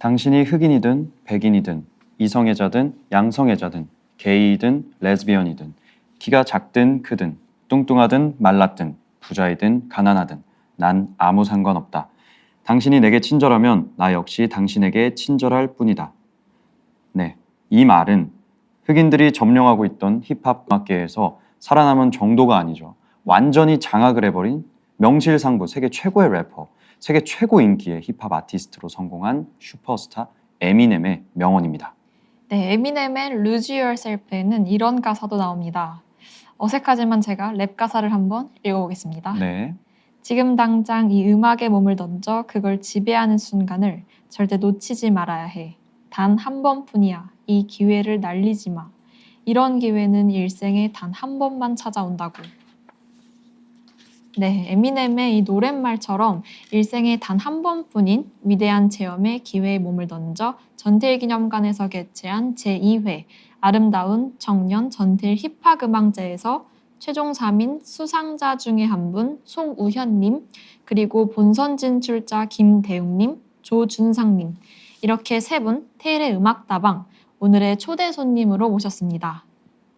당신이 흑인이든 백인이든 이성애자든 양성애자든 게이든 레즈비언이든 키가 작든 크든 뚱뚱하든 말랐든 부자이든 가난하든 난 아무 상관없다. 당신이 내게 친절하면 나 역시 당신에게 친절할 뿐이다. 네, 이 말은 흑인들이 점령하고 있던 힙합 음악계에서 살아남은 정도가 아니죠. 완전히 장악을 해버린 명실상부 세계 최고의 래퍼, 세계 최고 인기의 힙합 아티스트로 성공한 슈퍼스타 에미넴의 명언입니다. 네, 에미넴의 Lose Yourself에는 이런 가사도 나옵니다. 어색하지만 제가 랩 가사를 한번 읽어보겠습니다. 네, 지금 당장 이 음악에 몸을 던져 그걸 지배하는 순간을 절대 놓치지 말아야 해. 단 한 번뿐이야. 이 기회를 날리지 마. 이런 기회는 일생에 단 한 번만 찾아온다고. 네, 에미넴의 이 노랫말처럼 일생에 단 한 번뿐인 위대한 체험에 기회에 몸을 던져 전태일기념관에서 개최한 제2회 아름다운 청년 전태일 힙합 음악제에서 최종 3인 수상자 중에 한 분 송우현님, 그리고 본선 진출자 김대웅님, 조준상님, 이렇게 세 분 태일의 음악다방 오늘의 초대 손님으로 모셨습니다.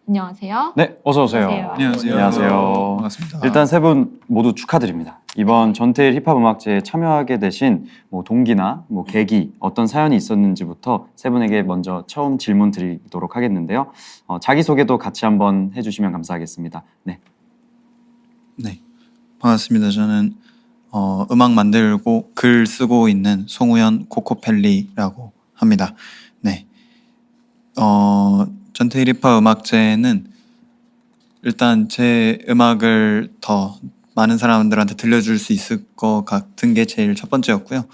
안녕하세요. 네, 어서 오세요. 안녕하세요. 안녕하세요. 반갑습니다. 일단 세 분 모두 축하드립니다. 이번 전태일 힙합 음악제에 참여하게 되신 동기나 계기, 어떤 사연이 있었는지부터 세 분에게 먼저 처음 질문 드리도록 하겠는데요. 자기소개도 같이 한번 해주시면 감사하겠습니다. 네. 네, 반갑습니다. 저는 음악 만들고 글 쓰고 있는 송우현 코코펠리라고 합니다. 네, 전태일 힙합 음악제는 일단 제 음악을 더 많은 사람들한테 들려줄 수 있을 것 같은 게 제일 첫 번째였고요.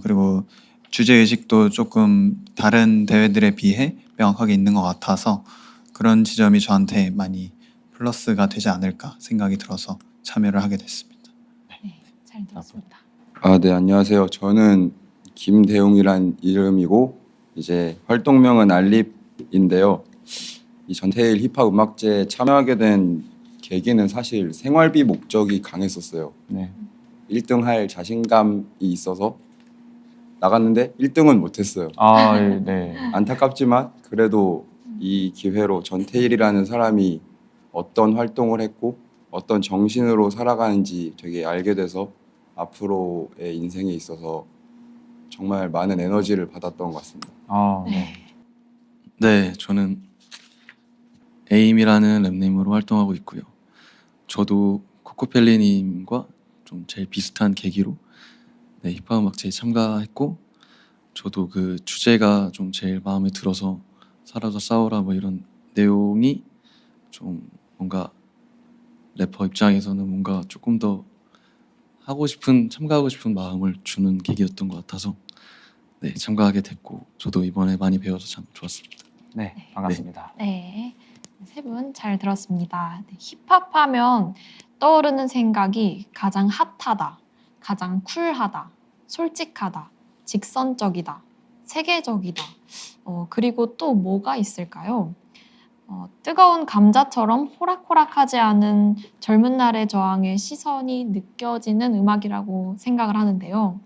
그리고 주제 의식도 조금 다른 대회들에 비해 명확하게 있는 것 같아서 그런 지점이 저한테 많이 플러스가 되지 않을까 생각이 들어서 참여를 하게 됐습니다. 네, 잘 들었습니다. 네, 안녕하세요. 저는 김대웅이란 이름이고 이제 활동명은 알립인데요. 이 전태일 힙합 음악제에 참여하게 된 계기는 사실 생활비 목적이 강했었어요. 네. 1등 할 자신감이 있어서 나갔는데 1등은 못했어요. 아, 네. 안타깝지만 그래도 이 기회로 전태일이라는 사람이 어떤 활동을 했고 어떤 정신으로 살아가는지 되게 알게 돼서 앞으로의 인생에 있어서 정말 많은 에너지를 받았던 것 같습니다. 아, 네. 네, 저는 에임이라는 랩네임으로 활동하고 있고요. 저도 코코펠리님과 좀 제일 비슷한 계기로 힙합 음악제에 참가했고, 저도 그 주제가 좀 제일 마음에 들어서 살아서 싸워라 이런 내용이 좀 뭔가 래퍼 입장에서는 뭔가 조금 더 참가하고 싶은 마음을 주는 계기였던 것 같아서 참가하게 됐고, 저도 이번에 많이 배워서 참 좋았습니다. 네, 반갑습니다. 네, 세 분 잘 들었습니다. 네, 힙합하면 떠오르는 생각이 가장 핫하다, 가장 쿨하다, 솔직하다, 직선적이다, 세계적이다. 그리고 또 뭐가 있을까요? 뜨거운 감자처럼 호락호락하지 않은 젊은 날의 저항의 시선이 느껴지는 음악이라고 생각을 하는데요.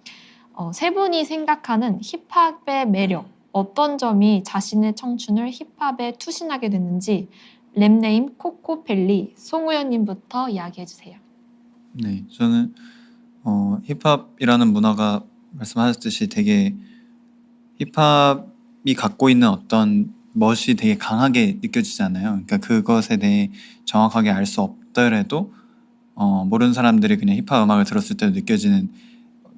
세 분이 생각하는 힙합의 매력, 어떤 점이 자신의 청춘을 힙합에 투신하게 됐는지 랩네임 코코펠리 송우현님부터 이야기해 주세요. 네, 저는 힙합이라는 문화가 말씀하셨듯이 되게 힙합이 갖고 있는 어떤 멋이 되게 강하게 느껴지잖아요. 그러니까 그것에 대해 정확하게 알 수 없더라도 모르는 사람들이 그냥 힙합 음악을 들었을 때 느껴지는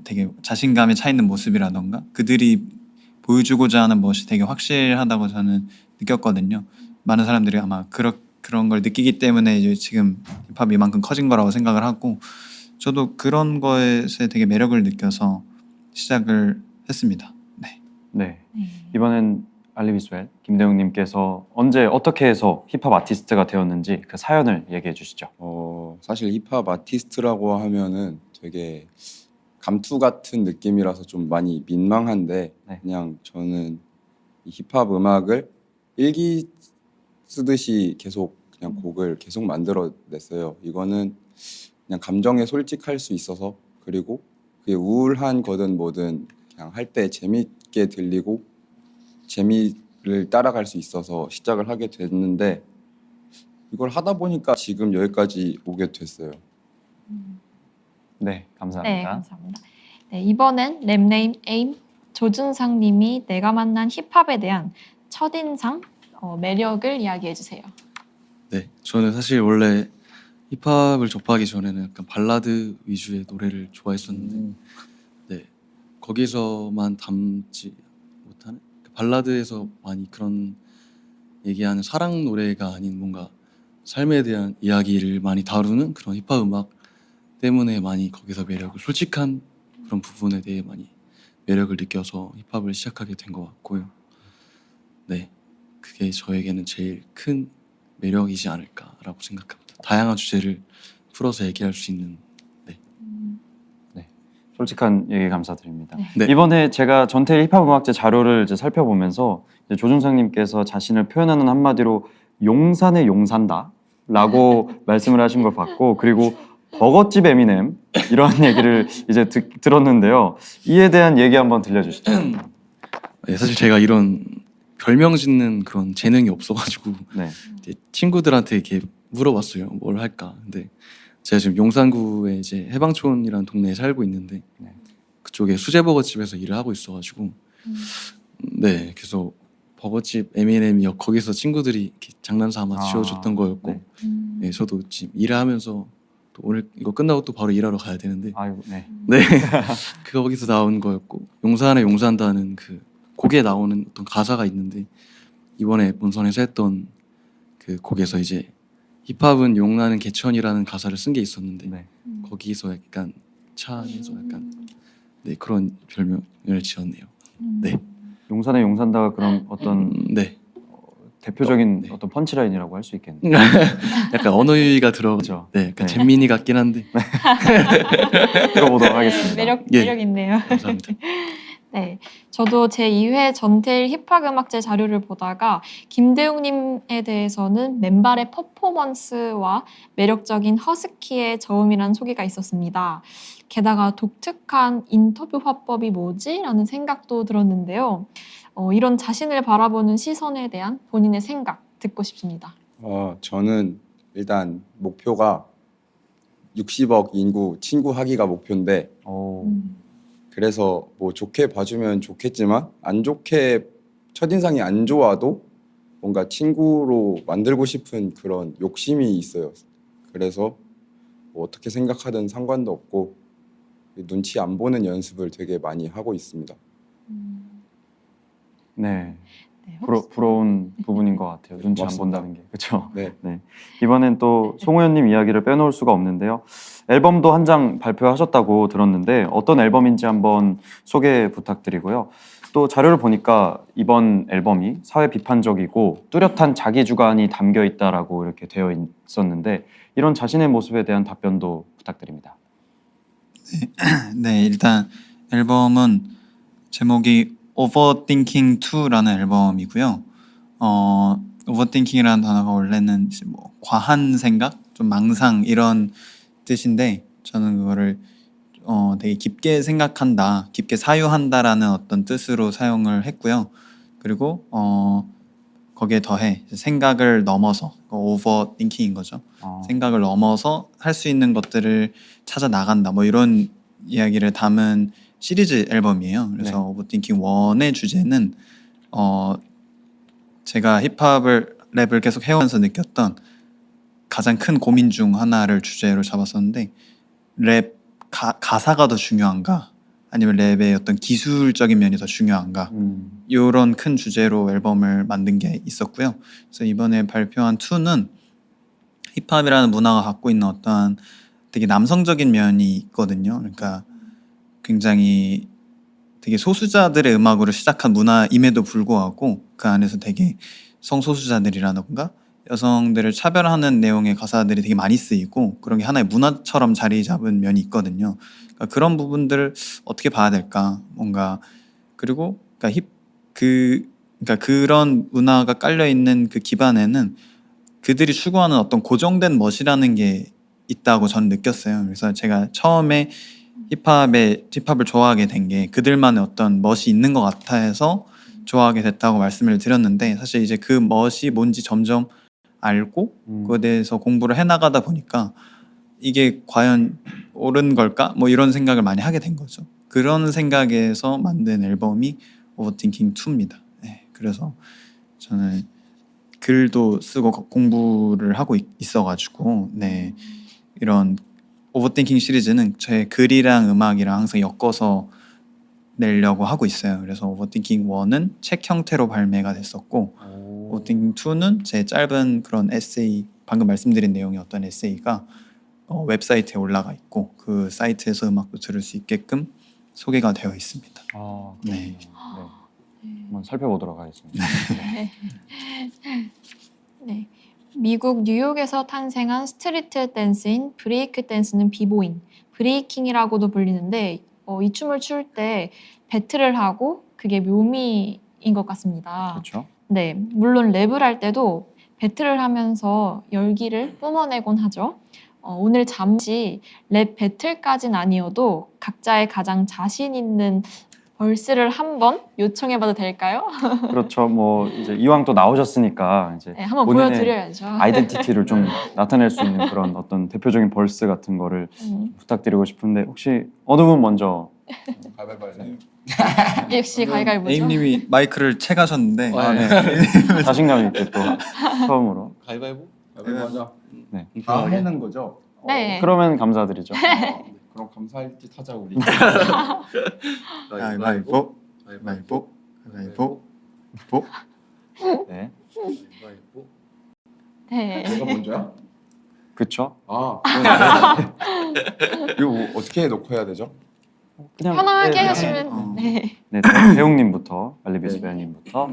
되게 자신감에 차 있는 모습이라던가 그들이 보여주고자 하는 멋이 되게 확실하다고 저는 느꼈거든요. 많은 사람들이 아마 그런 걸 느끼기 때문에 이제 지금 힙합이 이만큼 커진 거라고 생각을 하고 저도 그런 것에 되게 매력을 느껴서 시작을 했습니다. 네. 네. 이번엔 알리비스웰 김대웅님께서 언제 어떻게 해서 힙합 아티스트가 되었는지 그 사연을 얘기해 주시죠. 사실 힙합 아티스트라고 하면은 되게 감투 같은 느낌이라서 좀 많이 민망한데 네. 그냥 저는 이 힙합 음악을 일기 쓰듯이 계속 그냥 곡을 계속 만들어냈어요. 이거는 그냥 감정에 솔직할 수 있어서 그리고 그게 우울한 거든 뭐든 그냥 할 때 재미있게 들리고 재미를 따라갈 수 있어서 시작을 하게 됐는데 이걸 하다 보니까 지금 여기까지 오게 됐어요. 네, 네, 감사합니다. 감사합니다. 네, 이번엔 랩네임 에임 조준상 님이 내가 만난 힙합에 대한 첫인상, 매력을 이야기해 주세요. 네, 저는 사실 원래 힙합을 접하기 전에는 약간 발라드 위주의 노래를 좋아했었는데 네, 거기서만 담지 못하는 발라드에서 많이 그런 얘기하는 사랑 노래가 아닌 뭔가 삶에 대한 이야기를 많이 다루는 그런 힙합 음악 때문에 많이 거기서 매력을 솔직한 그런 부분에 대해 많이 매력을 느껴서 힙합을 시작하게 된 것 같고요. 네, 그게 저에게는 제일 큰 매력이지 않을까라고 생각합니다. 다양한 주제를 풀어서 얘기할 수 있는 솔직한 얘기 감사드립니다. 네. 네. 이번에 제가 전태일 힙합 음악제 자료를 이제 살펴보면서 이제 조준상님께서 자신을 표현하는 한마디로 용산의 용산다라고 말씀을 하신 걸 봤고, 그리고 버거집 에미넴 이런 얘기를 이제 들었는데요. 이에 대한 얘기 한번 들려주시죠. 네, 사실 제가 이런 별명 짓는 그런 재능이 없어가지고 네. 이제 친구들한테 이렇게 물어봤어요. 뭘 할까? 근데 제가 지금 용산구에 이제 해방촌이라는 동네에 살고 있는데 네. 그쪽에 수제버거집에서 일을 하고 있어가지고 네, 그래서 버거집 에미넴이 거기서 친구들이 이렇게 장난삼아 지어줬던 거였고 네. 네, 저도 지금 일을 하면서 또 오늘 이거 끝나고 또 바로 일하러 가야 되는데 아이고, 네. 네, 그거 거기서 나온 거였고 용산에 용산다는 그 곡에 나오는 어떤 가사가 있는데 이번에 본선에서 했던 그 곡에서 이제 힙합은 용나는 개천이라는 가사를 쓴 게 있었는데 네. 거기서 약간 차 안에서 약간 네, 그런 별명을 지었네요. 네. 용산의 용산다가 그럼 어떤 네, 대표적인 네. 어떤 펀치라인이라고 할 수 있겠네요. 약간 언어 유희가 들어가죠. 네, 약간 네. 잼민이 같긴 한데 들어보도록 하겠습니다. 예. 매력 있네요. 감사합니다. 네, 저도 제 2회 전태일 힙합 음악제 자료를 보다가 김대웅님에 대해서는 맨발의 퍼포먼스와 매력적인 허스키의 저음이라는 소개가 있었습니다. 게다가 독특한 인터뷰 화법이 뭐지? 라는 생각도 들었는데요. 이런 자신을 바라보는 시선에 대한 본인의 생각 듣고 싶습니다. 저는 일단 목표가 60억 인구 친구하기가 목표인데 오, 그래서 뭐 좋게 봐주면 좋겠지만 안 좋게 첫인상이 안 좋아도 뭔가 친구로 만들고 싶은 그런 욕심이 있어요. 그래서 뭐 어떻게 생각하든 상관도 없고 눈치 안 보는 연습을 되게 많이 하고 있습니다. 네. 네, 부러운 부분인 것 같아요. 눈치 안 맞습니다. 본다는 게. 그렇죠. 네. 이번엔 또 송호연님 이야기를 빼놓을 수가 없는데요. 앨범도 한 장 발표하셨다고 들었는데 어떤 앨범인지 한번 소개 부탁드리고요. 또 자료를 보니까 이번 앨범이 사회 비판적이고 뚜렷한 자기 주관이 담겨 있다라고 이렇게 되어 있었는데 이런 자신의 모습에 대한 답변도 부탁드립니다. 네, 일단 앨범은 제목이 Overthinking 2라는 앨범이고요. Overthinking이라는 단어가 원래는 이제 뭐 과한 생각, 좀 망상 이런 뜻인데 저는 그거를 되게 깊게 생각한다, 깊게 사유한다라는 어떤 뜻으로 사용을 했고요. 그리고 거기에 더해 생각을 넘어서 overthinking인 거죠. 생각을 넘어서 할 수 있는 것들을 찾아 나간다. 뭐 이런 이야기를 담은 시리즈 앨범이에요. 그래서 네. 오버띵킹 1의 주제는 제가 랩을 계속 해오면서 느꼈던 가장 큰 고민 중 하나를 주제로 잡았었는데 랩 가사가 더 중요한가? 아니면 랩의 어떤 기술적인 면이 더 중요한가? 이런 큰 주제로 앨범을 만든 게 있었고요. 그래서 이번에 발표한 2는 힙합이라는 문화가 갖고 있는 어떠한 되게 남성적인 면이 있거든요. 그러니까 굉장히 되게 소수자들의 음악으로 시작한 문화임에도 불구하고 그 안에서 되게 성소수자들이라던가 여성들을 차별하는 내용의 가사들이 되게 많이 쓰이고 그런 게 하나의 문화처럼 자리 잡은 면이 있거든요. 그러니까 그런 부분들을 어떻게 봐야 될까? 뭔가 그리고 그러니까 그런 문화가 깔려 있는 그 기반에는 그들이 추구하는 어떤 고정된 멋이라는 게 있다고 저는 느꼈어요. 그래서 제가 처음에 힙합을 좋아하게 된 게 그들만의 어떤 멋이 있는 것 같아서 좋아하게 됐다고 말씀을 드렸는데, 사실 이제 그 멋이 뭔지 점점 알고 그거에 대해서 공부를 해나가다 보니까 이게 과연 옳은 걸까? 뭐 이런 생각을 많이 하게 된 거죠. 그런 생각에서 만든 앨범이 오버띵킹 2입니다. 네, 그래서 저는 글도 쓰고 공부를 하고 있어가지고 네, 이런 오버띵킹 시리즈는 제 글이랑 음악이랑 항상 엮어서 내려고 하고 있어요. 그래서 오버띵킹 1은 책 형태로 발매가 됐었고, 오버띵킹 2는 제 짧은 그런 에세이, 방금 말씀드린 내용의 어떤 에세이가 웹사이트에 올라가 있고 그 사이트에서 음악도 들을 수 있게끔 소개가 되어 있습니다. 네. 네. 한번 살펴보도록 하겠습니다. 네. 미국 뉴욕에서 탄생한 스트리트 댄스인 브레이크 댄스는 비보잉, 브레이킹이라고도 불리는데 이 춤을 출 때 배틀을 하고 그게 묘미인 것 같습니다. 그렇죠. 네, 물론 랩을 할 때도 배틀을 하면서 열기를 뿜어내곤 하죠. 오늘 잠시 랩 배틀까진 아니어도 각자의 가장 자신 있는 벌스를 한번 요청해봐도 될까요? 그렇죠. 뭐 이제 이왕 또 나오셨으니까 이제 네, 한번 본인의 보여드려야죠. 아이덴티티를 좀 나타낼 수 있는 그런 어떤 대표적인 벌스 같은 거를 부탁드리고 싶은데 혹시 어느 분 먼저? 역시 가위가위보죠. 에임님이 마이크를 채가셨는데 네. 자신감 있게 또 처음으로. 가위바위보? 맞아. 네. 다 해는 거죠? 네. 그러면 감사드리죠. 그럼 감사할 듯 하자 우리. 가위바위보, 가위바위보, 가위바위보, 보. 네. 가위바위보. 네. 내가 먼저야? 그렇죠. 아. 이거 뭐 어떻게 놓고 해야 되죠? 그냥 편하게 네, 하시면 네. 네, 배웅님부터 알리비스 네. 배우님부터.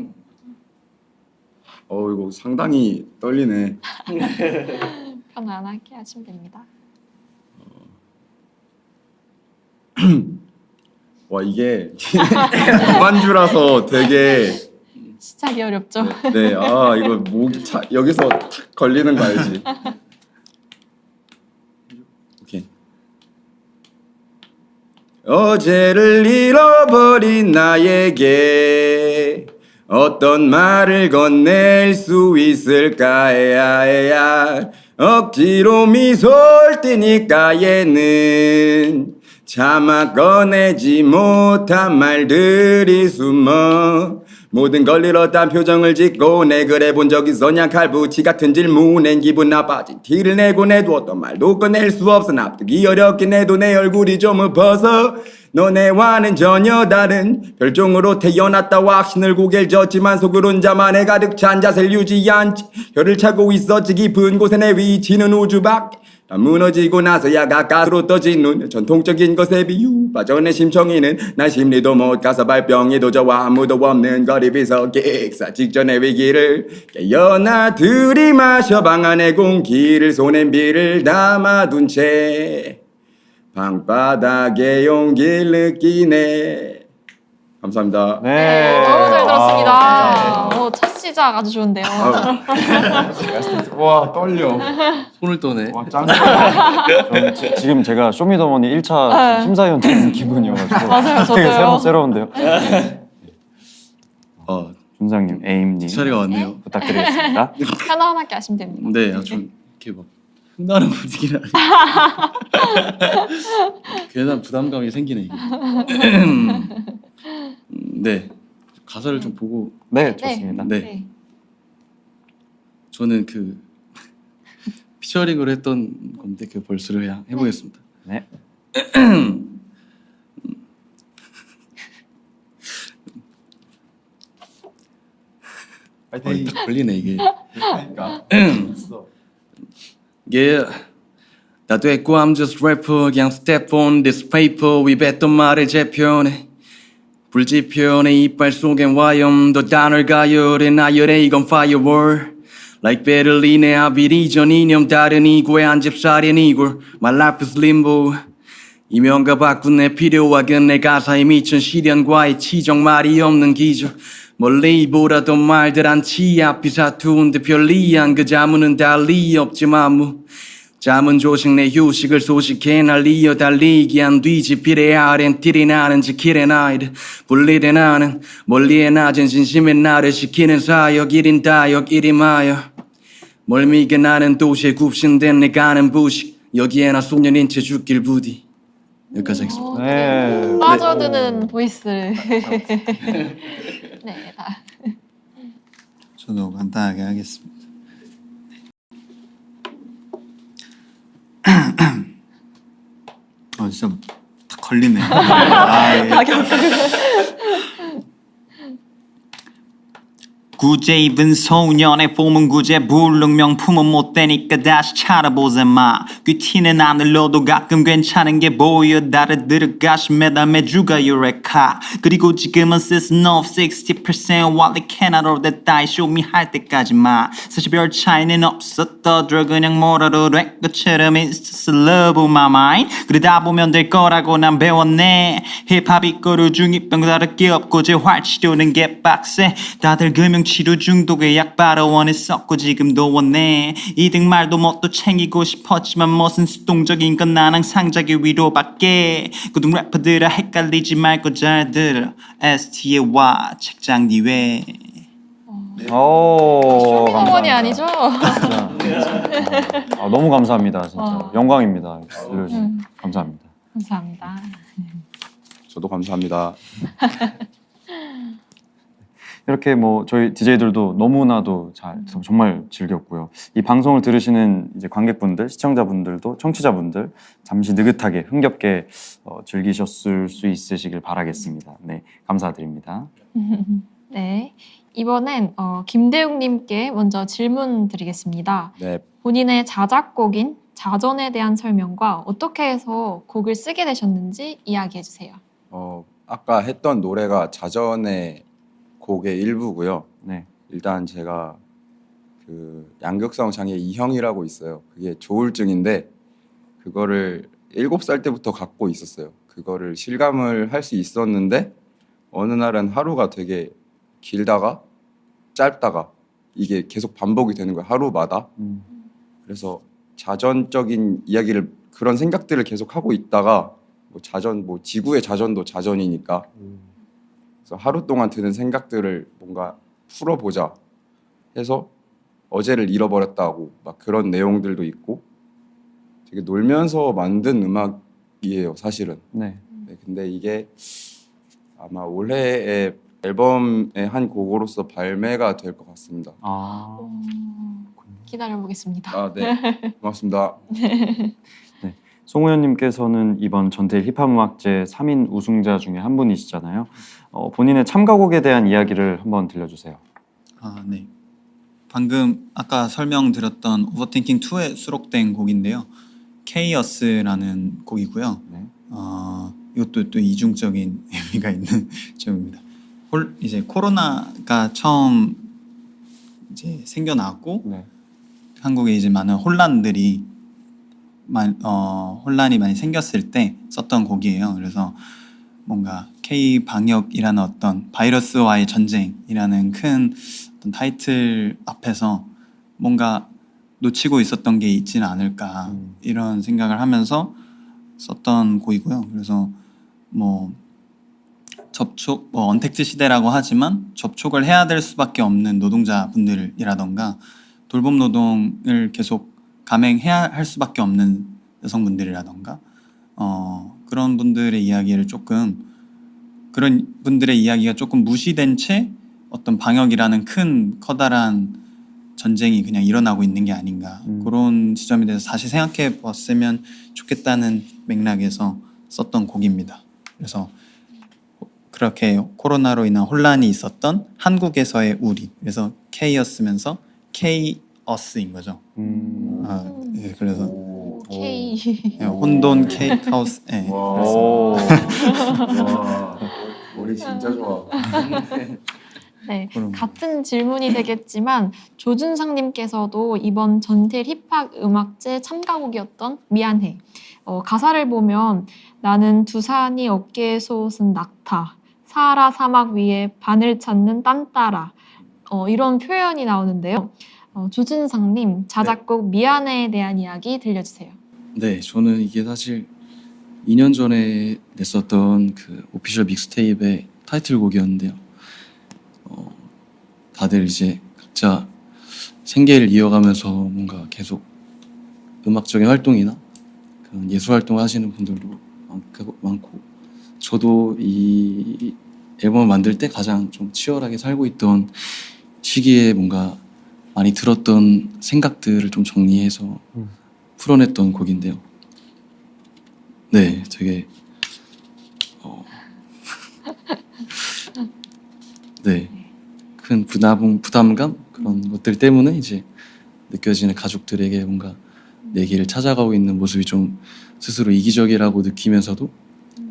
이거 상당히 떨리네. 편안하게 하시면 됩니다. 와 이게 무반주라서 되게 시작이 어렵죠. 네, 이거 목이 여기서 탁 걸리는 거 알지? 오케이. 어제를 잃어버린 나에게 어떤 말을 건넬 수 있을까 에야 억지로 미소를 띠니까 얘는 차마 꺼내지 못한 말들이 숨어 모든 걸 잃었단 표정을 짓고 내 그래 본 적 있었냐 칼붙이 같은 질문엔 기분 나빠진 티를 내곤 해도 어떤 말도 꺼낼 수 없어 납득이 어렵긴 해도 내 얼굴이 좀 엎어서 너네와는 전혀 다른 별종으로 태어났다 확신을 고개를 졌지만 속으론 자만에 가득 찬 자세를 유지 않지 혀를 차고 있었지 깊은 곳에 내 위치는 우주 밖 다 무너지고 나서야 가까스로 떠진 눈 전통적인 것에 비유 빠져내 심청이는 난 심리도 못 가서 발병이 도저와 아무도 없는 거리 비석객사 직전의 위기를 깨어나 들이마셔 방 안의 공기를 손엔 비를 담아둔 채 방바닥에 용기를 느끼네. 감사합니다. 네. 너무 잘 들었습니다. 감사합니다. 첫 시작 아주 좋은데요. 와 떨려. 손을 떠네. 와 짱. 지금 제가 쇼미더머니 1차 심사위원 되는 기분이어가지고 맞아요, 되게 저도요. 새로운데요. 준상님, 에임님 차례가 왔네요. 부탁드리겠습니다. 편안하게 하시면 됩니다. 네, 좀 이렇게 막 흥나는 분위기라. 괜한 부담감이 생기네 이게. 네, 가사를 좀 보고. 네, 좋습니다. 네. 저는 그 피처링으로 했던 건데 그 벌스를 그냥 해보겠습니다. 네. 딱 걸리네 이게. 그러니까. Yeah. 다 됐고 I'm just rapper 그냥 step on this paper 위뱉던 말을 재편해 불지편의 이빨 속엔 와염도 단을 가열해 나열해 이건 firework Like 베를린의 아비리전 이념 다른 이구의 한 집살인 이굴 My life is limbo 이명과 바꾼 필요하건 내 가사에 미친 시련과의 치정 말이 없는 기절 멀리 보라던 말들 한 치 앞이 사투운데 편리한 그 자문은 달리 없지만 잠은 조식 내 휴식을 소식해 날 이어달리기 안 뒤지 비례 아랜 띠리 나는 지킬의 나이를 분리된 나는 멀리의 낮은 진심의 나를 지키는 사역 1인 다역 1임하여 멀미게 나는 도시에 굽신된 내 가는 부식 여기에 나 소년인 채 죽길 부디. 여기까지 하겠습니다. 네. 빠져드는 보이스를. 네, 저도 간단하게 하겠습니다. 진짜 다 걸리네. 구제 입은 소년의 폼은 구제 불능 명품은 못되니까 다시 찾아보자 마 귀티는 하늘로도 가끔 괜찮은 게 보여 다르들을 가시 매달 매주가 유레카 그리고 지금은 season of 60% while they cannot all that die show me 할 때까지만 사실 별 차이는 없었더들 그냥 뭐라도 된 것처럼 it's just love of my mind 그러다 보면 될 거라고 난 배웠네 힙합이 거루 중이병 다를 게 없고 재활치료는 게 빡세 다들 금융 치료 중독에 약 바로 원했었고 지금도 원해 이등 말도 뭣도 챙기고 싶었지만 무슨 수동적인 건 난 항상 자기 위로밖에 고등 래퍼들아 헷갈리지 말고 잘 들어 ST의 와 책장 뒤에 오, 쇼미더머니 감사합니다. 아니죠? 진짜. 너무 감사합니다. 진짜 영광입니다. 들려주셔서 감사합니다. 감사합니다. 저도 감사합니다. 이렇게 뭐 저희 DJ들도 너무나도 잘 정말 즐겼고요. 이 방송을 들으시는 이제 관객분들, 시청자분들도 청취자분들 잠시 느긋하게 흥겹게 즐기셨을 수 있으시길 바라겠습니다. 네, 감사드립니다. 네, 이번엔 김대웅님께 먼저 질문 드리겠습니다. 네, 본인의 자작곡인 자전에 대한 설명과 어떻게 해서 곡을 쓰게 되셨는지 이야기해 주세요. 아까 했던 노래가 자전의 곡의 일부고요. 네, 일단 제가 그 양극성 장애 2형이라고 있어요. 그게 조울증인데 그거를 7살 때부터 갖고 있었어요. 그거를 실감을 할 수 있었는데 어느 날은 하루가 되게 길다가 짧다가 이게 계속 반복이 되는 거예요. 하루마다. 그래서 자전적인 이야기를 그런 생각들을 계속 하고 있다가 뭐 자전 뭐 지구의 자전도 자전이니까 그래서 하루 동안 드는 생각들을 뭔가 풀어보자 해서 어제를 잃어버렸다고 막 그런 내용들도 있고 되게 놀면서 만든 음악이에요, 사실은. 네, 네, 근데 이게 아마 올해의 앨범의 한 곡으로서 발매가 될 것 같습니다. 기다려 보겠습니다. 아, 네. 고맙습니다. 송우현님께서는 이번 전태일 힙합음악제 3인 우승자 중에 한 분이시잖아요. 본인의 참가곡에 대한 이야기를 한번 들려주세요. 네. 방금 아까 설명드렸던 오버띵킹 2에 수록된 곡인데요. 케이어스라는 곡이고요. 네. 이것도 또 이중적인 의미가 있는 점입니다. 이제 코로나가 처음 이제 생겨나고 네. 한국에 이제 많은 혼란이 많이 생겼을 때 썼던 곡이에요. 그래서 뭔가 K 방역이라는 어떤 바이러스와의 전쟁이라는 큰 어떤 타이틀 앞에서 뭔가 놓치고 있었던 게 있지는 않을까 이런 생각을 하면서 썼던 곡이고요. 그래서 뭐 언택트 시대라고 하지만 접촉을 해야 될 수밖에 없는 노동자분들이라던가 돌봄 노동을 계속 감행해야 할 수밖에 없는 여성분들이라던가 그런 분들의 이야기를 그런 분들의 이야기가 조금 무시된 채 어떤 방역이라는 큰 커다란 전쟁이 그냥 일어나고 있는 게 아닌가 그런 지점에 대해서 다시 생각해 봤으면 좋겠다는 맥락에서 썼던 곡입니다. 그래서 그렇게 코로나로 인한 혼란이 있었던 한국에서의 우리, 그래서 K였으면서 K-어스인 거죠. 네, 그래서 K. 혼돈 케이크하우스. 네, 오. 와, 머리 진짜 좋아. 네, 그럼. 같은 질문이 되겠지만 조준상님께서도 이번 전태일 힙합 음악제 참가곡이었던 미안해. 가사를 보면 나는 두산이 어깨에 솟은 낙타, 사하라 사막 위에 반을 찾는 딴따라 이런 표현이 나오는데요. 조준상님, 자작곡 미안해에 대한 이야기 들려주세요. 네, 저는 이게 사실 2년 전에 냈었던 그 오피셜 믹스테이프의 타이틀곡이었는데요. 다들 이제 각자 생계를 이어가면서 뭔가 계속 음악적인 활동이나 그런 예술 활동을 하시는 분들도 많고, 저도 이 앨범을 만들 때 가장 좀 치열하게 살고 있던 시기에 뭔가 많이 들었던 생각들을 좀 정리해서 풀어냈던 곡인데요. 네, 되게 네, 큰 부담감 그런 것들 때문에 이제 느껴지는 가족들에게 뭔가 내 길을 찾아가고 있는 모습이 좀 스스로 이기적이라고 느끼면서도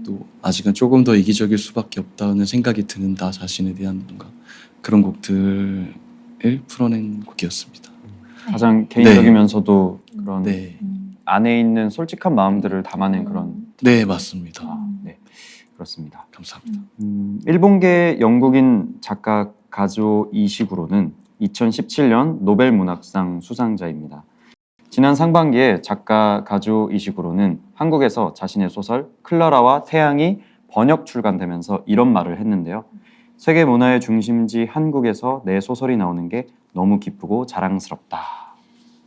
또 아직은 조금 더 이기적일 수밖에 없다는 생각이 드는 나 자신에 대한 뭔가 그런 곡들을 풀어낸 곡이었습니다. 가장 개인적이면서도 그런 네, 안에 있는 솔직한 마음들을 담아낸 그런 네 맞습니다. 네, 그렇습니다. 감사합니다. 일본계 영국인 작가 가조 이시구로는 2017년 노벨 문학상 수상자입니다. 지난 상반기에 작가 가조 이시구로는 한국에서 자신의 소설 클라라와 태양이 번역 출간되면서 이런 말을 했는데요. 세계 문화의 중심지 한국에서 내 소설이 나오는 게 너무 기쁘고 자랑스럽다.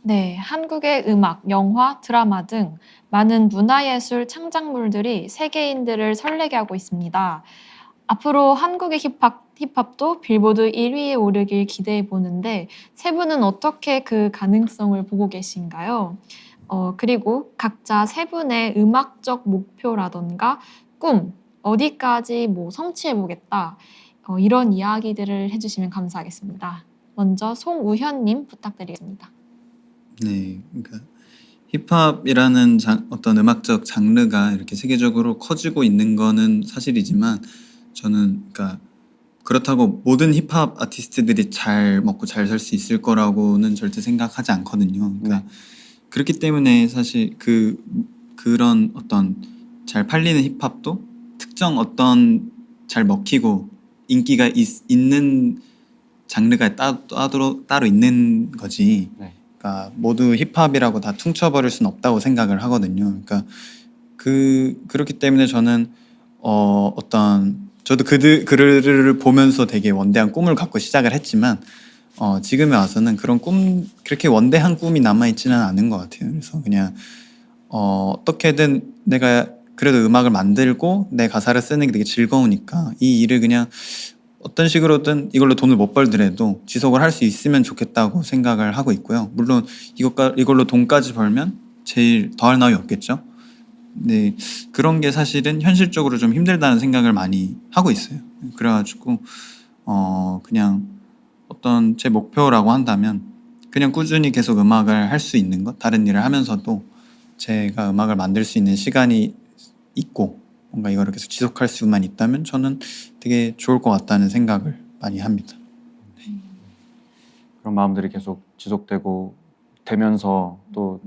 네, 한국의 음악, 영화, 드라마 등 많은 문화예술 창작물들이 세계인들을 설레게 하고 있습니다. 앞으로 한국의 힙합도 빌보드 1위에 오르길 기대해 보는데 세 분은 어떻게 그 가능성을 보고 계신가요? 그리고 각자 세 분의 음악적 목표라던가 꿈, 어디까지 성취해 보겠다. 이런 이야기들을 해주시면 감사하겠습니다. 먼저 송우현님 부탁드리겠습니다. 네, 그러니까 힙합이라는 어떤 음악적 장르가 이렇게 세계적으로 커지고 있는 거는 사실이지만 저는 그러니까 그렇다고 모든 힙합 아티스트들이 잘 먹고 잘 살 수 있을 거라고는 절대 생각하지 않거든요. 그러니까 그렇기 때문에 사실 그런 어떤 잘 팔리는 힙합도 특정 어떤 잘 먹히고 인기가 있는 장르가 따로 있는 거지. 네. 그러니까 모두 힙합이라고 다 퉁쳐버릴 수는 없다고 생각을 하거든요. 그러니까 그렇기 때문에 저는 저도 그들을 보면서 되게 원대한 꿈을 갖고 시작을 했지만 지금에 와서는 그렇게 원대한 꿈이 남아있지는 않은 것 같아요. 그래서 그냥 어떻게든 내가 그래도 음악을 만들고 내 가사를 쓰는 게 되게 즐거우니까 이 일을 그냥 어떤 식으로든 이걸로 돈을 못 벌더라도 지속을 할 수 있으면 좋겠다고 생각을 하고 있고요. 물론 이걸로 돈까지 벌면 제일 더할 나위 없겠죠. 네, 그런 게 사실은 현실적으로 좀 힘들다는 생각을 많이 하고 있어요. 그래가지고 그냥 어떤 제 목표라고 한다면 그냥 꾸준히 계속 음악을 할 수 있는 것, 다른 일을 하면서도 제가 음악을 만들 수 있는 시간이 있고 뭔가 이거를 계속 지속할 수만 있다면 저는 되게 좋을 것 같다는 생각을 많이 합니다. 그런 마음들이 계속 지속되고 되면서 또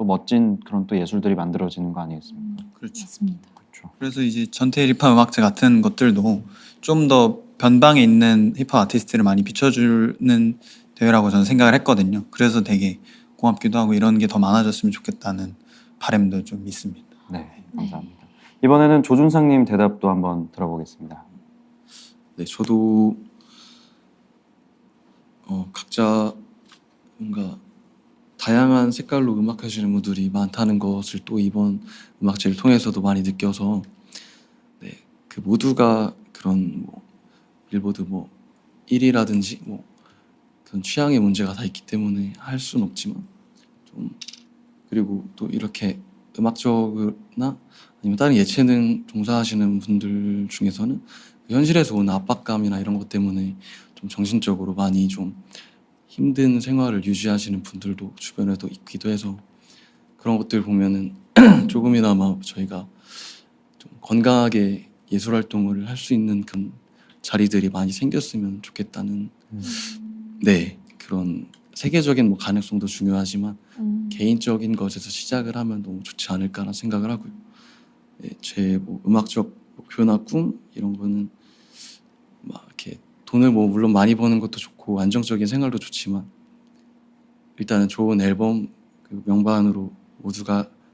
멋진 그런 또 예술들이 만들어지는 거 아니겠습니까? 그렇죠. 맞습니다. 그렇죠. 그래서 이제 전태일 힙합 음악제 같은 것들도 좀 더 변방에 있는 힙합 아티스트를 많이 비춰주는 대회라고 저는 생각을 했거든요. 그래서 되게 고맙기도 하고 이런 게 더 많아졌으면 좋겠다는 바람도 좀 있습니다. 네, 감사합니다. 이번에는 조준상님 대답도 한번 들어보겠습니다. 네, 저도 각자 뭔가 다양한 색깔로 음악하시는 분들이 많다는 것을 또 이번 음악제를 통해서도 많이 느껴서 네, 그 모두가 그런 빌보드 1위라든지 그런 취향의 문제가 다 있기 때문에 할 수는 없지만 좀 그리고 또 이렇게 음악적이나 아니면 다른 예체능 종사하시는 분들 중에서는 현실에서 오는 압박감이나 이런 것 때문에 좀 정신적으로 많이 좀 힘든 생활을 유지하시는 분들도 주변에도 있기도 해서 그런 것들 보면은 조금이나마 저희가 좀 건강하게 예술 활동을 할 수 있는 그런 자리들이 많이 생겼으면 좋겠다는 네, 그런 세계적인 가능성도 중요하지만 개인적인 것에서 시작을 하면 너무 좋지 않을까라는 생각을 하고요. 네, 제 음악적 목표나 꿈 이런 거는 막 이렇게 돈을 물론 많이 버는 것도 좋고 안정적인 생활도 좋지만 일단은 좋은 앨범 그 명반으로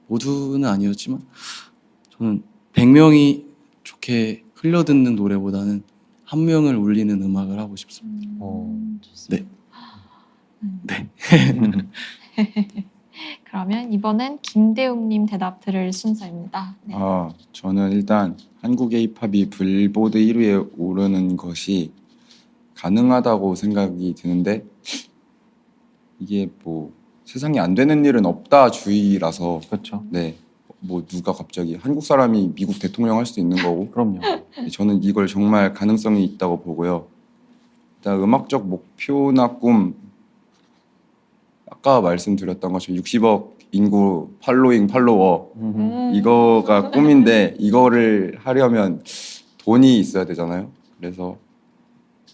모두는 아니었지만 저는 100명이 좋게 흘려듣는 노래보다는 한 명을 울리는 음악을 하고 싶습니다. 좋습니다. 네. 그러면 이번엔 김대웅님 대답 들을 순서입니다. 네. 저는 일단 한국의 힙합이 빌보드 1위에 오르는 것이 가능하다고 생각이 드는데 이게 뭐 세상에 안 되는 일은 없다 주의라서 그렇죠. 네. 뭐 누가 갑자기 한국 사람이 미국 대통령 할 수도 있는 거고 그럼요. 저는 이걸 정말 가능성이 있다고 보고요. 일단 음악적 목표나 꿈 아까 말씀드렸던 것처럼 60억 인구 팔로워 이거가 꿈인데 이거를 하려면 돈이 있어야 되잖아요. 그래서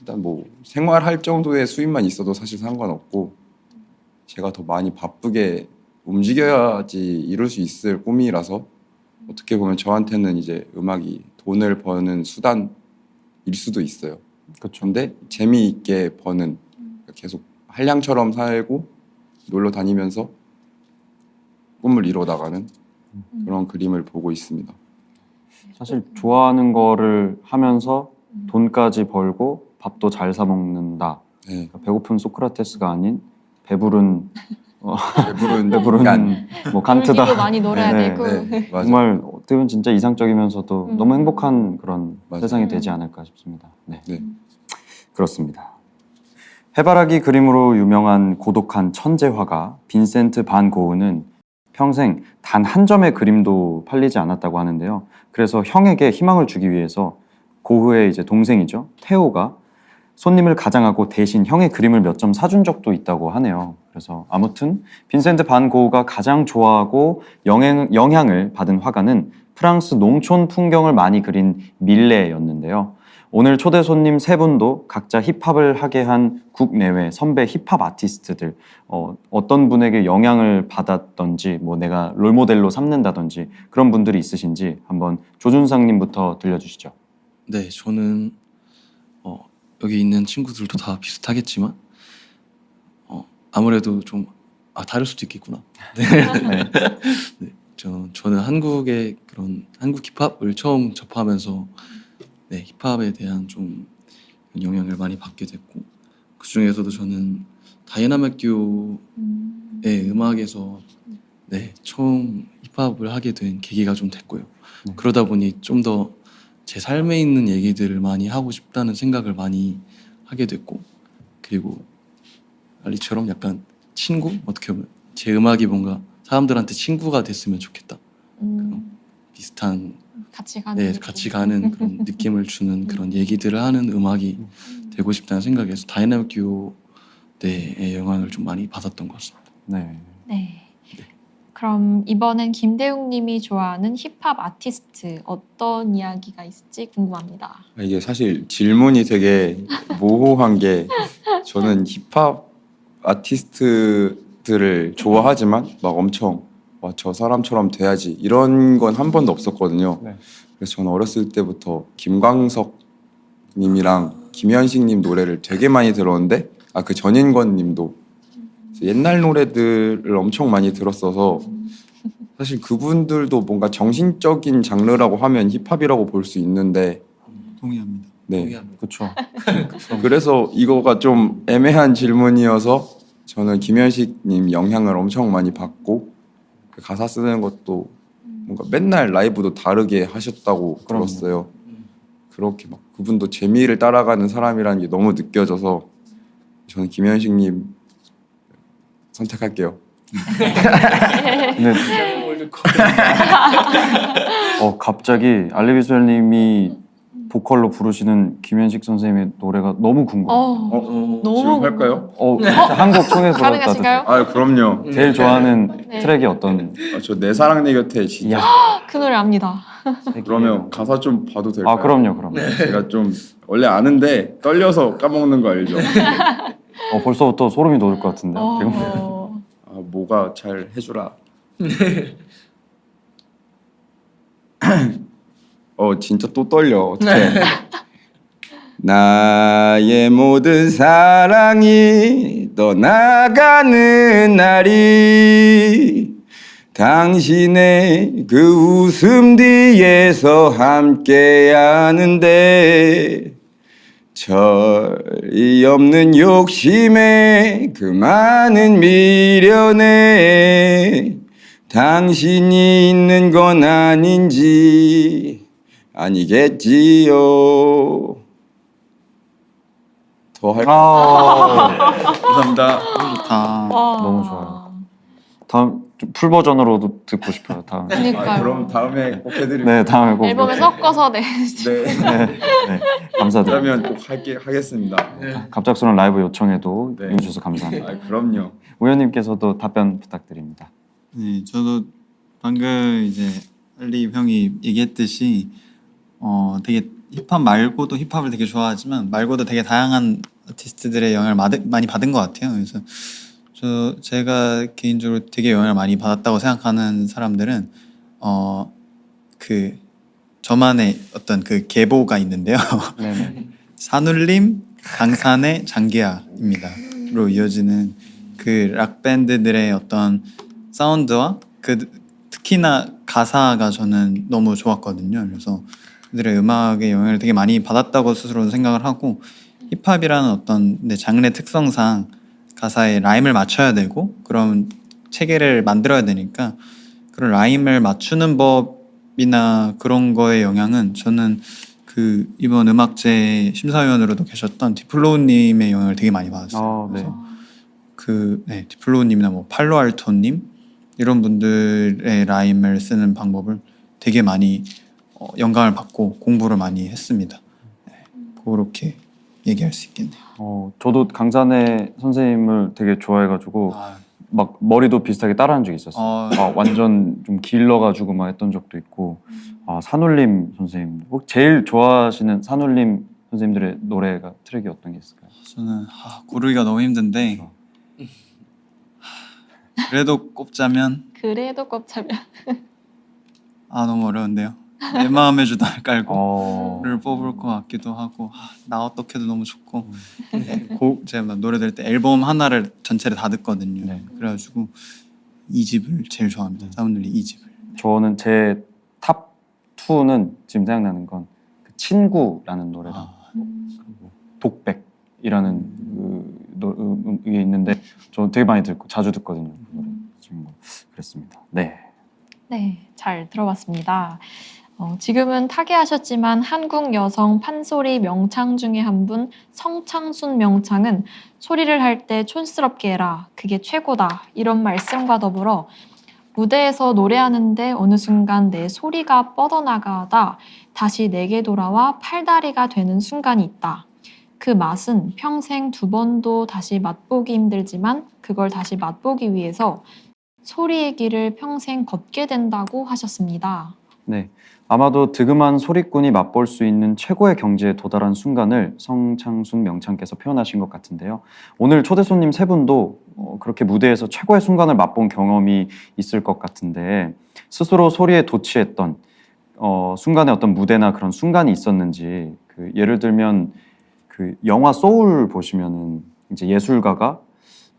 일단 뭐 생활할 정도의 수입만 있어도 사실 상관없고 제가 더 많이 바쁘게 움직여야지 이룰 수 있을 꿈이라서 어떻게 보면 저한테는 이제 음악이 돈을 버는 수단일 수도 있어요. 그렇죠. 근데 재미있게 버는 계속 한량처럼 살고 놀러 다니면서 꿈을 이뤄 나가는 그런 그림을 보고 있습니다. 사실 좋아하는 거를 하면서 돈까지 벌고 밥도 잘 사 먹는다. 네. 그러니까 배고픈 소크라테스가 아닌 배부른 배부른 간. 뭐 칸트다. 울기도 많이 놀아야 네, 되고. 네, 맞아요. 정말 어떻게 보면 진짜 이상적이면서도 너무 행복한 그런 맞아요. 세상이 되지 않을까 싶습니다. 네. 네. 그렇습니다. 해바라기 그림으로 유명한 고독한 천재 화가 빈센트 반 고흐는 평생 단 한 점의 그림도 팔리지 않았다고 하는데요. 그래서 형에게 희망을 주기 위해서 고흐의 이제 동생이죠. 테오가 손님을 가장하고 대신 형의 그림을 몇 점 사준 적도 있다고 하네요. 그래서 아무튼 빈센트 반 고흐가 가장 좋아하고 영향을 받은 화가는 프랑스 농촌 풍경을 많이 그린 밀레였는데요. 오늘 초대 손님 세 분도 각자 힙합을 하게 한 국내외 선배 힙합 아티스트들 어떤 분에게 영향을 받았던지 뭐 내가 롤모델로 삼는다든지 그런 분들이 있으신지 한번 조준상님부터 들려주시죠. 네, 저는 여기 있는 친구들도 다 비슷하겠지만 아무래도 좀 다를 수도 있겠구나. 네. 네, 저는 한국의 그런 한국 힙합을 처음 접하면서 네, 힙합에 대한 좀 영향을 많이 받게 됐고 그 중에서도 저는 다이나믹 듀오의 음악에서 네, 처음 힙합을 하게 된 계기가 좀 됐고요. 그러다 보니 좀 더 제 삶에 있는 얘기들을 많이 하고 싶다는 생각을 많이 하게 됐고 그리고 알리처럼 약간 친구? 어떻게 보면 제 음악이 뭔가 사람들한테 친구가 됐으면 좋겠다. 비슷한 같이 가는 네, 느낌. 같이 가는 그런 느낌을 주는 그런 얘기들을 하는 음악이 되고 싶다는 생각에서 다이나믹 듀오의 영향을 좀 많이 받았던 것 같습니다. 네. 네. 그럼 이번엔 김대웅님이 좋아하는 힙합 아티스트 어떤 이야기가 있을지 궁금합니다. 이게 사실 질문이 되게 모호한 게 저는 힙합 아티스트들을 좋아하지만 막 엄청 저 사람처럼 돼야지 이런 건 한 번도 없었거든요. 네. 그래서 저는 어렸을 때부터 김광석 님이랑 김현식 님 노래를 되게 많이 들었는데 그 전인권 님도 옛날 노래들을 엄청 많이 들었어서 사실 그분들도 뭔가 정신적인 장르라고 하면 힙합이라고 볼 수 있는데 동의합니다. 네. 그렇죠. 그래서 이거가 좀 애매한 질문이어서 저는 김현식 님 영향을 엄청 많이 받고 그 가사 쓰는 것도 뭔가 맨날 라이브도 다르게 하셨다고 그럼요. 들었어요. 그렇게 막 그분도 재미를 따라가는 사람이라는 게 너무 느껴져서 저는 김현식 님 선택할게요. 근데 갑자기 알리비스웰님이 보컬로 부르시는 김현식 선생님의 노래가 너무 궁금해요. 너무 지금 할까요? 한곡 청해 불렀다. 가능하신가요? 그럼요. 제일 좋아하는 네. 트랙이 어떤? 저 내 사랑 내 곁에 진짜. 그 노래 압니다. 그러면 가사 좀 봐도 될까요? 그럼요. 제가 좀 원래 아는데 떨려서 까먹는 거 알죠? 벌써부터 소름이 돋을 것 같은데. 뭐가 잘 해주라. 진짜 또 떨려. 어떡해. 나의 모든 사랑이 떠나가는 날이 당신의 그 웃음 뒤에서 함께 하는데 철이 없는 욕심에 그 많은 미련에 당신이 있는 건 아니겠지요. 더 할까? 감사합니다. 좋다. 와. 너무 좋아요. 다음 좀 풀 버전으로도 듣고 싶어요. 다음. 그러니까요. 그럼 다음에 꼭 해드릴게요. 네, 다음에 꼭. 앨범에 이렇게. 섞어서 네. 네, 감사드립니다. 그러면 꼭 하겠습니다. 갑작스러운 라이브 요청에도 네. 응해주셔서 감사합니다. 아, 그럼요. 우현님께서도 답변 부탁드립니다. 네, 저도 방금 이제 알리 형이 얘기했듯이 되게 힙합 말고도 힙합을 되게 좋아하지만 말고도 되게 다양한 아티스트들의 영향을 많이 받은 것 같아요. 그래서 제가 개인적으로 되게 영향을 많이 받았다고 생각하는 사람들은 그 저만의 어떤 그 계보가 있는데요. 네네. 산울림, 강산의 장기하입니다.로 이어지는 그 락 밴드들의 어떤 사운드와 그 특히나 가사가 저는 너무 좋았거든요. 그래서 그들의 음악에 영향을 되게 많이 받았다고 스스로 생각을 하고 힙합이라는 어떤 장르의 특성상 가사에 라임을 맞춰야 되고 그런 체계를 만들어야 되니까 그런 라임을 맞추는 법이나 그런 거에 영향은 저는 그 이번 음악제 심사위원으로도 계셨던 디플로우님의 영향을 되게 많이 받았어요. 네. 그래서 디플로우님이나 뭐 팔로알토님 이런 분들의 라임을 쓰는 방법을 되게 많이 영감을 받고 공부를 많이 했습니다. 네, 그렇게 얘기할 수 있겠네요. 저도 강산의 선생님을 되게 좋아해가지고 막 머리도 비슷하게 따라한 적이 있었어요. 완전 좀 길러가지고 막 했던 적도 있고. 산울림 선생님, 혹 제일 좋아하시는 산울림 선생님들의 노래가 트랙이 어떤 게 있을까요? 저는 고르기가 너무 힘든데 그래도 꼽자면 그래도 꼽자면 너무 어려운데요. 내 마음의 주단을 깔고를 어, 뽑을 것 같기도 하고 나 어떻게도 너무 좋고 네, 제가 노래 들을 때 앨범 하나를 전체를 다 듣거든요. 네. 그래가지고 2집을 제일 좋아합니다. 사운드리 2집을. 저는 제 탑 2는 지금 생각나는 건 그 친구라는 노래랑 그리고 독백이라는 게 있는데 저 되게 많이 듣고 자주 듣거든요. 그 노래. 지금 그랬습니다. 네. 네, 잘 들어봤습니다. 지금은 타계하셨지만 한국 여성 판소리 명창 중에 한 분 성창순 명창은 소리를 할 때 촌스럽게 해라. 그게 최고다. 이런 말씀과 더불어 무대에서 노래하는데 어느 순간 내 소리가 뻗어나가다 다시 내게 돌아와 팔다리가 되는 순간이 있다. 그 맛은 평생 두 번도 다시 맛보기 힘들지만 그걸 다시 맛보기 위해서 소리의 길을 평생 걷게 된다고 하셨습니다. 네. 아마도 득음한 소리꾼이 맛볼 수 있는 최고의 경지에 도달한 순간을 성창순 명창께서 표현하신 것 같은데요. 오늘 초대 손님 세 분도 그렇게 무대에서 최고의 순간을 맛본 경험이 있을 것 같은데 스스로 소리에 도취했던 순간에 어떤 무대나 그런 순간이 있었는지 예를 들면 그 영화 소울 보시면은 이제 예술가가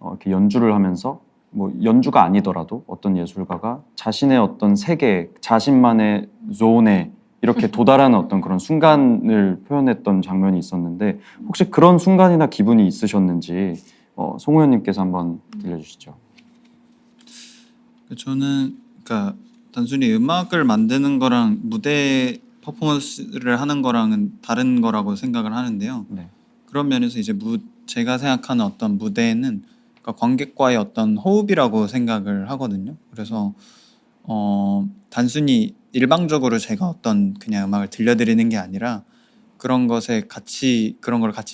이렇게 연주를 하면서 뭐 연주가 아니더라도 어떤 예술가가 자신의 어떤 세계, 자신만의 존에 이렇게 도달하는 어떤 그런 순간을 표현했던 장면이 있었는데 혹시 그런 순간이나 기분이 있으셨는지 송우현님께서 한번 들려주시죠. 저는 그러니까 단순히 음악을 만드는 거랑 무대 퍼포먼스를 하는 거랑은 다른 거라고 생각을 하는데요. 네. 그런 면에서 이제 제가 생각하는 어떤 무대는 그러니까 관객과의 어떤 호흡이라고 생각을 하거든요. 그래서 단순히 일방적으로 제가 어떤 그냥 음악을 들려드리는 게 아니라 그런 걸 같이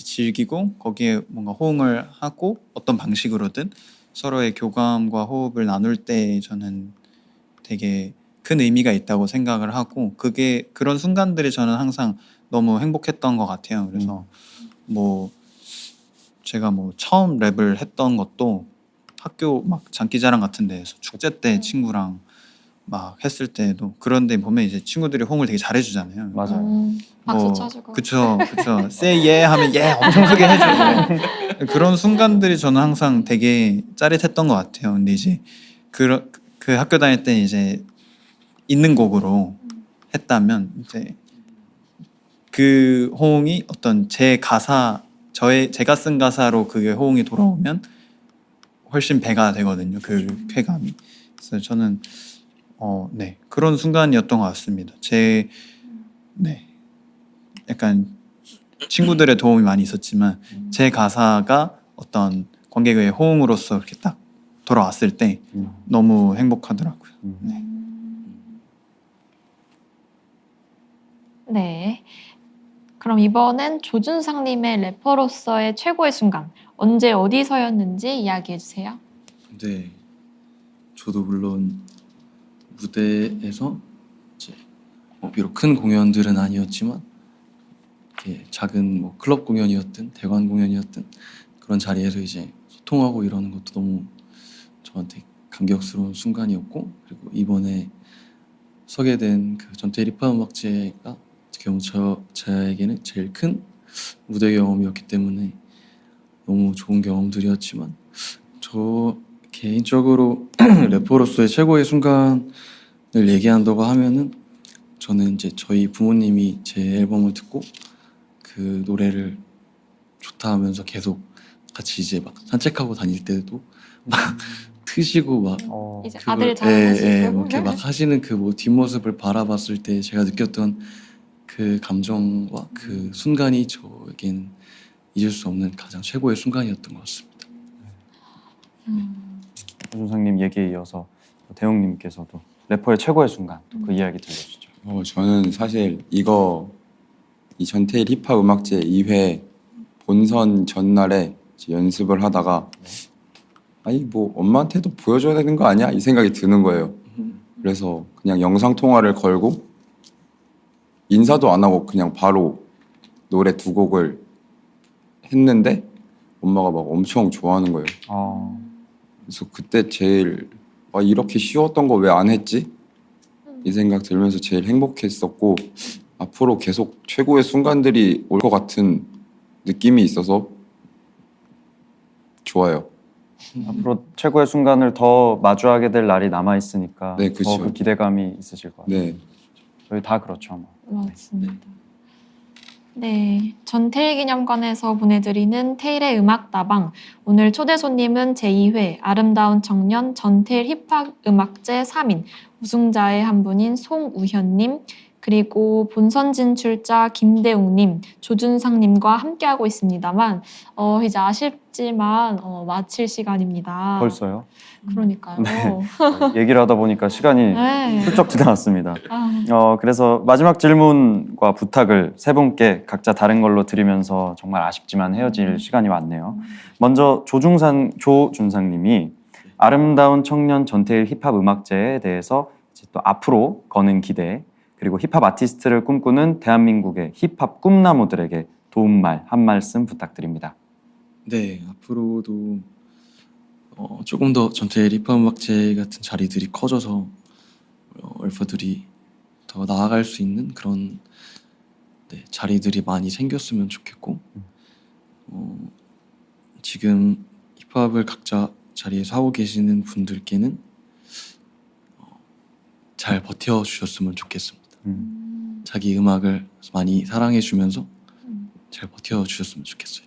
즐기고 거기에 뭔가 호응을 하고 어떤 방식으로든 서로의 교감과 호흡을 나눌 때 저는 되게 큰 의미가 있다고 생각을 하고 그런 순간들이 저는 항상 너무 행복했던 것 같아요. 그래서 제가 처음 랩을 했던 것도 학교 막 장기자랑 같은 데에서 축제 때 친구랑 막 했을 때도 그런데 보면 이제 친구들이 호응을 되게 잘해주잖아요. 맞아요. 박수 뭐, 쳐주고. 그쵸. Say yeah 하면 yeah 엄청 크게 해주고 그런 순간들이 저는 항상 되게 짜릿했던 것 같아요. 근데 이제 그 학교 다닐 때 이제 있는 곡으로 했다면 이제 그 호응이 어떤 제 가사 제가 쓴 가사로 그게 호응이 돌아오면 훨씬 배가 되거든요. 그 쾌감이. 그래서 저는 네 그런 순간이었던 것 같습니다. 네 약간 친구들의 도움이 많이 있었지만 제 가사가 어떤 관객의 호응으로서 이렇게 딱 돌아왔을 때 너무 행복하더라고요. 네. 네. 그럼 이번엔 조준상님의 래퍼로서의 최고의 순간 언제 어디서였는지 이야기해 주세요. 네, 저도 물론 무대에서 이제 비록 큰 공연들은 아니었지만 이렇게 작은 뭐 클럽 공연이었든 대관 공연이었든 그런 자리에서 이제 소통하고 이러는 것도 너무 저한테 감격스러운 순간이었고, 그리고 이번에 서게 된 그 전태일 힙합음악제가 어떻게 보면 저에게는 제일 큰 무대 경험이었기 때문에 너무 좋은 경험들이었지만, 저 개인적으로 래퍼로서의 최고의 순간을 얘기한다고 하면은 저는 이제 저희 부모님이 제 앨범을 듣고 그 노래를 좋다 하면서 계속 같이 이제 막 산책하고 다닐 때도 막 트시고 막 이제 그걸- 아들 자랑하시고 뭐 이렇게 막 하시는 그 뭐 뒷모습을 바라봤을 때 제가 느꼈던 그 감정과 그 순간이 저에게는 잊을 수 없는 가장 최고의 순간이었던 것 같습니다. 조준상님 얘기에 이어서 대웅님께서도 래퍼의 최고의 순간 그 이야기 들려주시죠. 저는 사실 이 전태일 힙합 음악제 2회 본선 전날에 이제 연습을 하다가 아니 뭐 엄마한테도 보여줘야 되는 거 아니야? 이 생각이 드는 거예요. 그래서 그냥 영상 통화를 걸고 인사도 안 하고 그냥 바로 노래 2곡을 했는데 엄마가 막 엄청 좋아하는 거예요. 그래서 그때 제일 이렇게 쉬웠던 거 왜 안 했지? 이 생각 들면서 제일 행복했었고, 앞으로 계속 최고의 순간들이 올 것 같은 느낌이 있어서 좋아요. 앞으로 최고의 순간을 더 마주하게 될 날이 남아 있으니까 네, 그쵸. 더 그 기대감이 있으실 것 같아요. 네. 저희 다 그렇죠. 아마. 맞습니다. 네, 전태일 기념관에서 보내드리는 테일의 음악다방. 오늘 초대 손님은 제2회 아름다운 청년 전태일 힙합 음악제 3인 우승자의 한 분인 송우현님, 그리고 본선 진출자 김대웅님, 조준상님과 함께하고 있습니다만 이제 아쉽지만 마칠 시간입니다. 벌써요? 그러니까요. 얘기를 하다 보니까 시간이 네. 훌쩍 지나갔습니다. 아, 그래서 마지막 질문과 부탁을 세 분께 각자 다른 걸로 드리면서 정말 아쉽지만 헤어질 시간이 왔네요. 먼저 조준상님이 아름다운 청년 전태일 힙합 음악제에 대해서 이제 또 앞으로 거는 기대, 그리고 힙합 아티스트를 꿈꾸는 대한민국의 힙합 꿈나무들에게 도움말 한 말씀 부탁드립니다. 네, 앞으로도 조금 더 전태일 힙합 음악제 같은 자리들이 커져서 래퍼들이 더 나아갈 수 있는 그런 자리들이 많이 생겼으면 좋겠고, 지금 힙합을 각자 자리에서 하고 계시는 분들께는 잘 버텨주셨으면 좋겠습니다. 자기 음악을 많이 사랑해주면서 잘 버텨주셨으면 좋겠어요.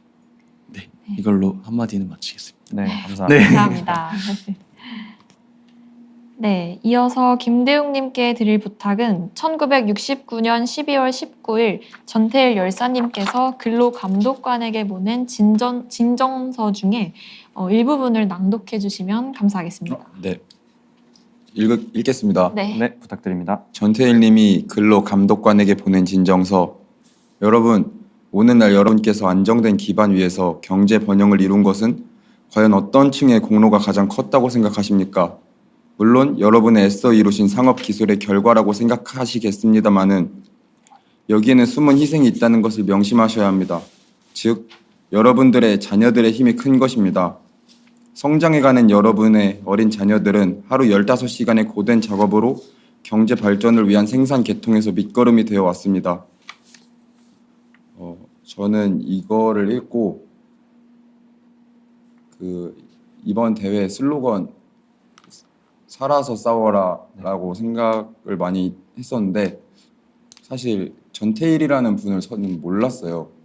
네, 이걸로 한마디는 마치겠습니다. 네, 감사합니다. 네. 감사합니다. 네, 이어서 김대웅님께 드릴 부탁은 1969년 12월 19일 전태일 열사님께서 근로 감독관에게 보낸 진정서 중에 일부분을 낭독해 주시면 감사하겠습니다. 네. 읽겠습니다. 네. 네, 부탁드립니다. 전태일 님이 근로 감독관에게 보낸 진정서. 여러분, 오늘날 여러분께서 안정된 기반 위에서 경제 번영을 이룬 것은 과연 어떤 층의 공로가 가장 컸다고 생각하십니까? 물론 여러분의 애써 이루신 상업 기술의 결과라고 생각하시겠습니다마는 여기에는 숨은 희생이 있다는 것을 명심하셔야 합니다. 즉, 여러분들의 자녀들의 힘이 큰 것입니다. 성장해가는 여러분의 어린 자녀들은 하루 15시간의 고된 작업으로 경제 발전을 위한 생산 계통에서 밑거름이 되어 왔습니다. 저는 이거를 읽고 이번 대회 슬로건 살아서 싸워라라고 생각을 많이 했었는데 사실 전태일이라는 분을 저는 몰랐어요.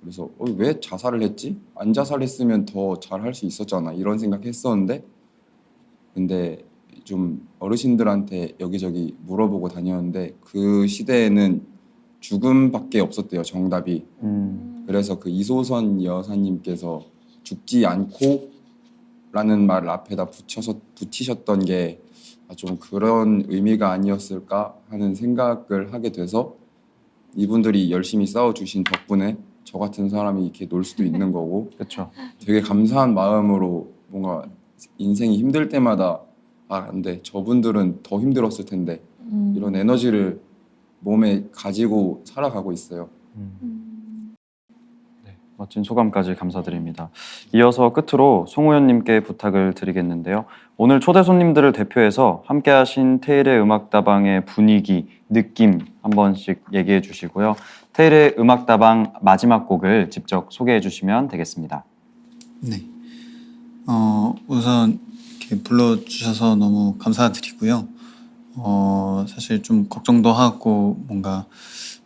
그래서 왜 자살을 했지? 안 자살했으면 더 잘할 수 있었잖아 이런 생각했었는데 근데 좀 어르신들한테 여기저기 물어보고 다녔는데 그 시대에는 죽음밖에 없었대요 정답이. 그래서 그 이소선 여사님께서 죽지 않고 라는 말을 앞에다 붙이셨던 게 좀 그런 의미가 아니었을까 하는 생각을 하게 돼서 이분들이 열심히 싸워주신 덕분에 저 같은 사람이 이렇게 놀 수도 있는 거고 그렇죠. 되게 감사한 마음으로 뭔가 인생이 힘들 때마다 근데 저분들은 더 힘들었을 텐데 이런 에너지를 몸에 가지고 살아가고 있어요. 네, 멋진 소감까지 감사드립니다. 이어서 끝으로 송우현님께 부탁을 드리겠는데요. 오늘 초대 손님들을 대표해서 함께하신 테일의 음악다방의 분위기, 느낌 한 번씩 얘기해 주시고요. 테일의 음악다방 마지막 곡을 직접 소개해 주시면 되겠습니다. 네. 우선 이렇게 불러주셔서 너무 감사드리고요. 사실 좀 걱정도 하고 뭔가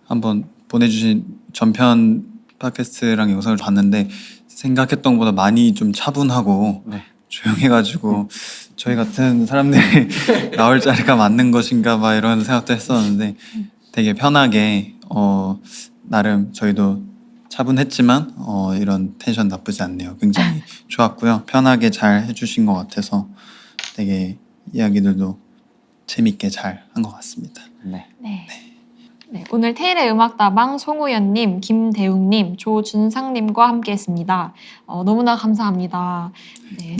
한번 보내주신 전편 팟캐스트랑 영상을 봤는데 생각했던 것보다 많이 좀 차분하고 네. 조용해가지고 저희 같은 사람들이 나올 자리가 맞는 것인가 봐 이런 생각도 했었는데 되게 편하게 나름 저희도 차분했지만 이런 텐션 나쁘지 않네요. 굉장히 좋았고요. 편하게 잘 해주신 것 같아서 되게 이야기들도 재밌게 잘 한 것 같습니다. 네. 네. 네, 오늘 테일의 음악다방 송우연님, 김대웅님, 조준상님과 함께했습니다. 너무나 감사합니다. 네,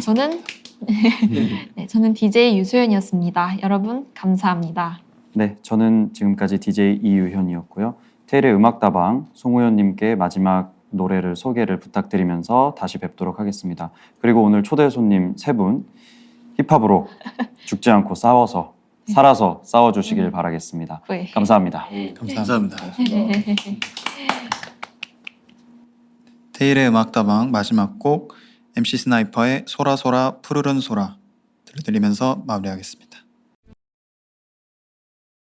저는 DJ 유소연이었습니다. 여러분 감사합니다. 네, 저는 지금까지 DJ 이유현이었고요. 테일의 음악다방 송우현님께 마지막 노래를 소개를 부탁드리면서 다시 뵙도록 하겠습니다. 그리고 오늘 초대 손님 3분 힙합으로 죽지 않고 싸워서 살아서 싸워주시길 바라겠습니다. 네. 감사합니다. 감사합니다. 테일의 음악다방 마지막 곡 MC 스나이퍼의 소라 소라 푸르른 소라 들려드리면서 마무리하겠습니다.